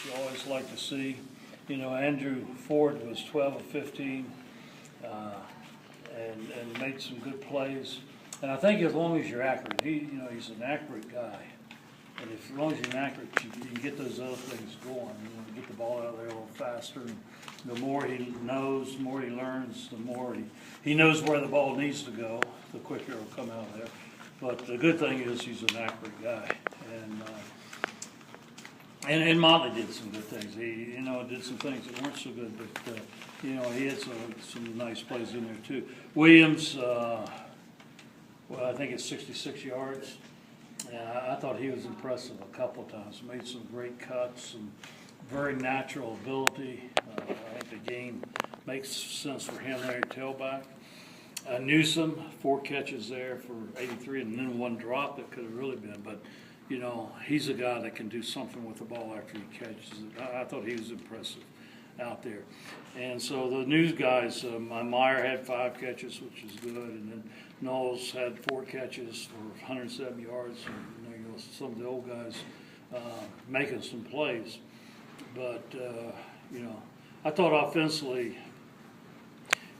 you always like to see. You know, Andrew Ford was 12 of 15 and made some good plays. And I think as long as you're accurate, he's an accurate guy. And as long as you're accurate, you can get those other things going. You know, get the ball out there a little faster. And the more he knows, the more he learns, the more he knows where the ball needs to go, the quicker it'll come out there. But the good thing is he's an accurate guy. And Motley did some good things. He, did some things that weren't so good, but he had some nice plays in there too. Williams, I think it's 66 yards. I thought he was impressive a couple of times. Made some great cuts, some very natural ability. I think the game makes sense for him there at tailback. Newsom, 4 catches there for 83, and then 1 drop that could have really been. But he's a guy that can do something with the ball after he catches it. I thought he was impressive out there. And so the news guys, Meyer had 5 catches, which is good, and then Knowles had 4 catches for 107 yards. And, some of the old guys making some plays. But, I thought offensively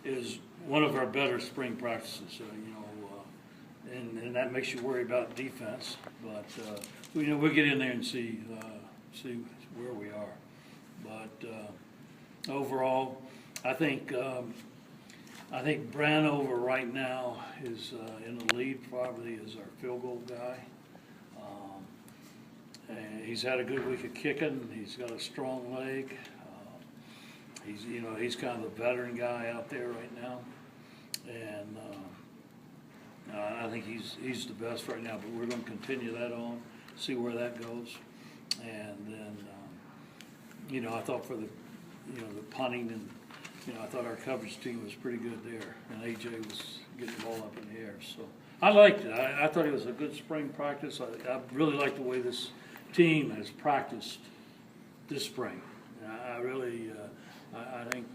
is one of our better spring practices, and that makes you worry about defense. But we'll get in there and see where we are. But overall, I think Branover right now is in the lead. Probably is our field goal guy. And he's had a good week of kicking. He's got a strong leg. He's kind of the veteran guy out there right now, and I think he's the best right now. But we're going to continue that on, see where that goes, and then I thought for the punting and I thought our coverage team was pretty good there, and AJ was getting the ball up in the air. So I liked it. I thought it was a good spring practice. I really like the way this team has practiced this spring. I really. I think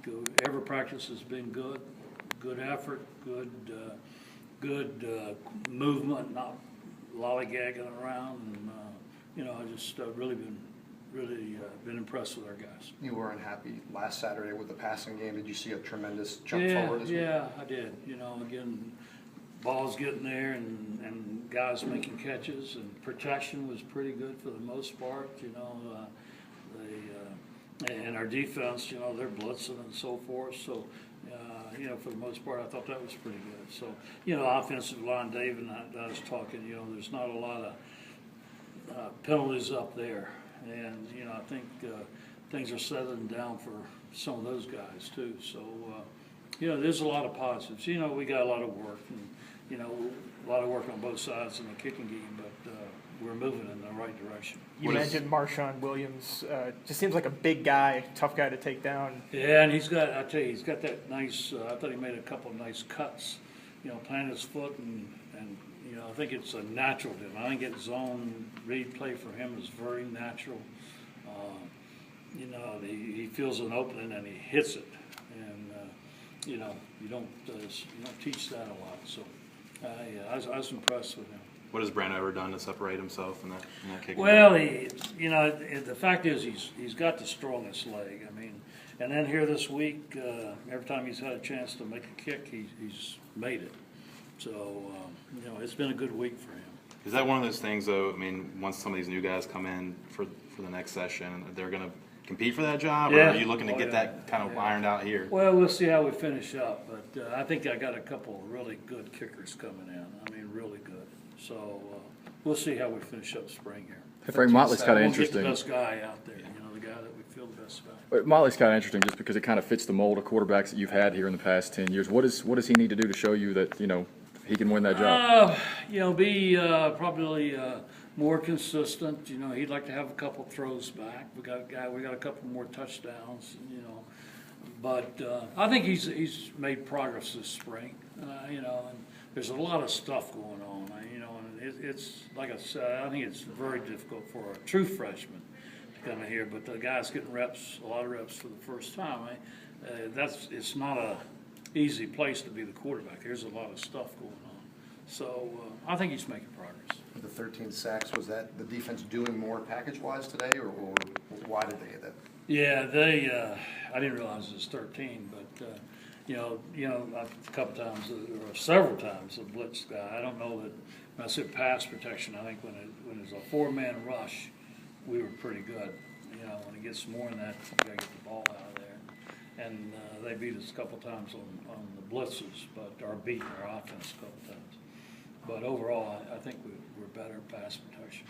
every practice has been good effort, good movement, not lollygagging around, and I just really been impressed with our guys. You weren't happy last Saturday with the passing game. Did you see a tremendous jump forward this week? Yeah, I did. Again, balls getting there and guys making catches, and protection was pretty good for the most part. And our defense, they're blitzing and so forth. So, for the most part, I thought that was pretty good. So, offensive line, Dave and I was talking, there's not a lot of penalties up there. And, I think things are settling down for some of those guys, too. So, there's a lot of positives. We got a lot of work and, a lot of work on both sides in the kicking game, but we're moving in the right direction. You mentioned Marshawn Williams. Just seems like a big guy, tough guy to take down. Yeah, and he's got that nice, I thought he made a couple of nice cuts, planting his foot, and I think it's a natural to him. I think his zone read play for him is very natural. He feels an opening and he hits it. And, you don't teach that a lot. So, I was impressed with him. What has Branover done to separate himself in that kicking? Well, the fact is he's got the strongest leg. I mean, and then here this week, every time he's had a chance to make a kick, he's made it. So, it's been a good week for him. Is that one of those things, though? I mean, once some of these new guys come in for the next session, they're going to compete for that job, or are you looking to get that kind of ironed out here? Well, we'll see how we finish up, but I think I got a couple of really good kickers coming in. I mean, really good. So we'll see how we finish up spring here. Frank, Motley's kind of interesting. We'll get the best guy out there, the guy that we feel the best about. Motley's kind of interesting just because it kind of fits the mold of quarterbacks that you've had here in the past 10 years. What does he need to do to show you that, he can win that job? Be probably more consistent. He'd like to have a couple throws back. We got a couple more touchdowns. But I think he's made progress this spring. And there's a lot of stuff going on. And it's like I said, I think it's very difficult for a true freshman to come in here. But the guy's getting a lot of reps for the first time. It's not a easy place to be the quarterback. There's a lot of stuff going on. So I think he's making progress. The 13 sacks, was that the defense doing more package-wise today, or Why did they get that? Yeah, I didn't realize it was 13, but, a couple times, or several times, the blitz guy, I don't know that, when I said pass protection, I think when it was a four-man rush, we were pretty good. When it gets more than that, you gotta get the ball out of there. And, they beat us a couple times on the blitzes, or beat our offense a couple times. But overall, I think we're better pass protection.